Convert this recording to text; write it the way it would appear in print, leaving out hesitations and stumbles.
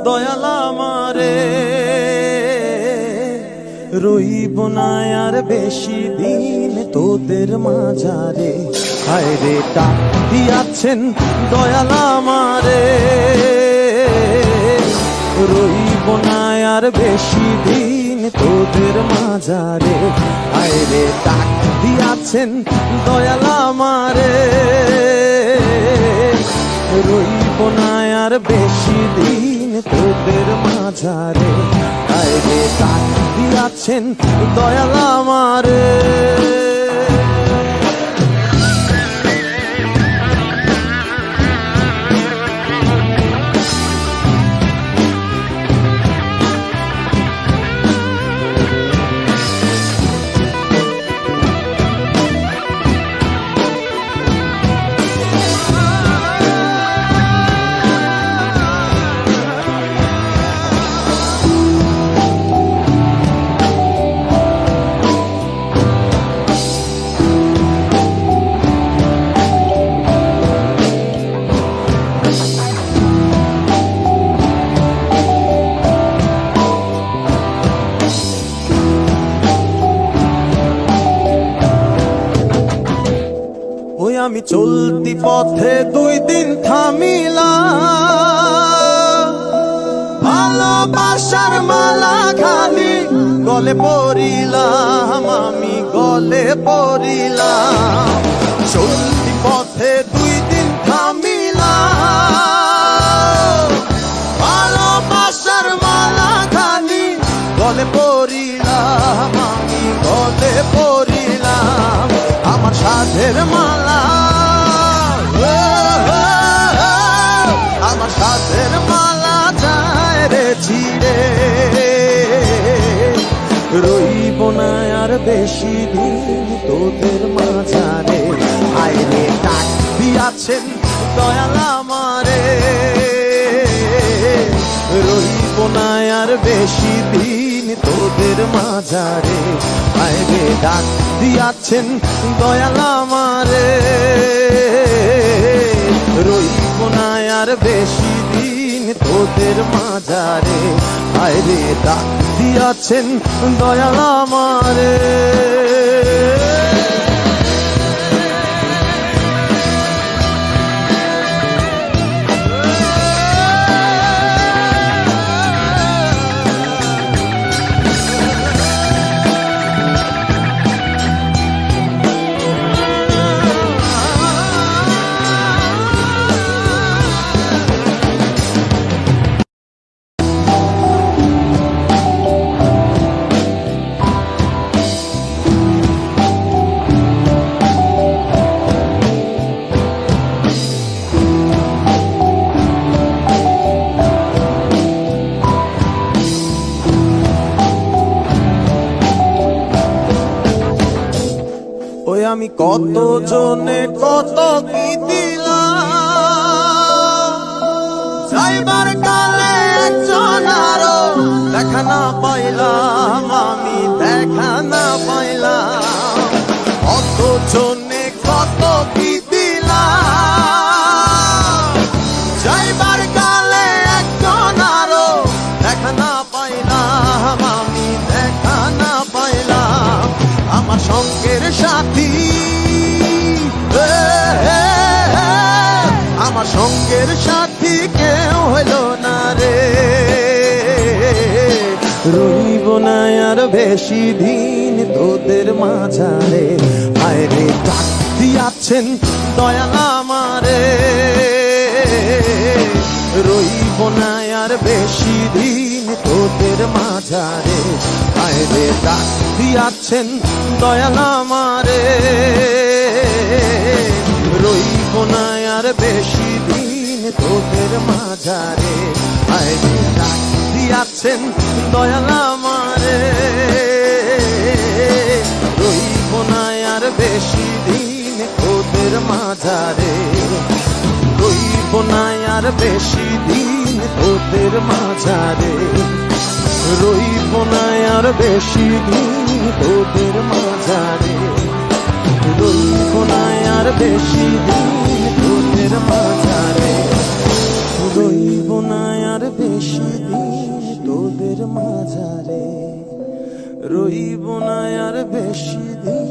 দয়াল আমারে, রইব না আর বেশি দিন তোদের মাঝারে। হায়রে ডাক দিয়াছেন দয়াল আমারে, রইব না আর বেশি দিন তোদের মাঝারে। হায়রে ডাক দিয়াছেন দয়াল আমারে, রইব না আর বেশি দিন তোদের মাঝারে। হায়রে ডাক দিয়াছেন দয়াল আমারে। ওই আমি চলতি পথে 2 দিন থামিলাম, ভালোবাসার মালা খালি গলে পরিলাম, আমি গলে পরিলাম। চলতি পথে 2 দিন থামিলাম, ভালোবাসার মালা খালি গলে পরিলাম, আমি গলে পরিলাম। আমার সাধের মালা, আমার সাধের মালা যায় রে ছিড়ে, রইব না আর বেশি দিন তোদের মাঝারে। হায়রে ডাক দিয়াছেন দয়াল আমারে, রইব না আর বেশি দিন তোদের মাঝারে। হায়রে ডাক দিয়াছেন দয়াল আমারে, রইব না আর বেশি দিন তোদের মাঝারে। হায়রে ডাক দিয়াছেন দয়াল আমারে। ওই আমি কত জনে কত কি দিলাম, যাইবার কালে একজন আরো দেখা না পাইলাম, আমি দেখা না পাইলাম। কত জনে কত কি দিলাম, যাইবার কালে একজন আরো দেখা না পাইলাম, আমি দেখা না পাইলাম। আমার সঙ্গের সাথী, আমার সঙ্গের সাথী কেউ হইল না রে, রইব না আর বেশি দিন তোদের মাঝারে। হায়রে ডাক দিয়াছেন দয়াল আমারে, রইব না আর বেশি দিন তোদের মাঝারে। হায়রে ডাক দিয়াছেন দয়াল আমারে, রইব না আর বেশি দিন তোদের মাঝারে। হায়রে ডাক দিয়াছেন দয়াল আমারে, রইব না আর বেশি দিন তোদের মাঝারে। রইব না আর বেশি দিন তোদের মাঝারে, রইব না আর বেশি দিন তোদের মাঝারে, রইব না আর বেশি দিন তোদের মাঝারে, রইব না আর বেশি বেশি দিন তোদের মাঝারে, রইব না আর বেশি দিন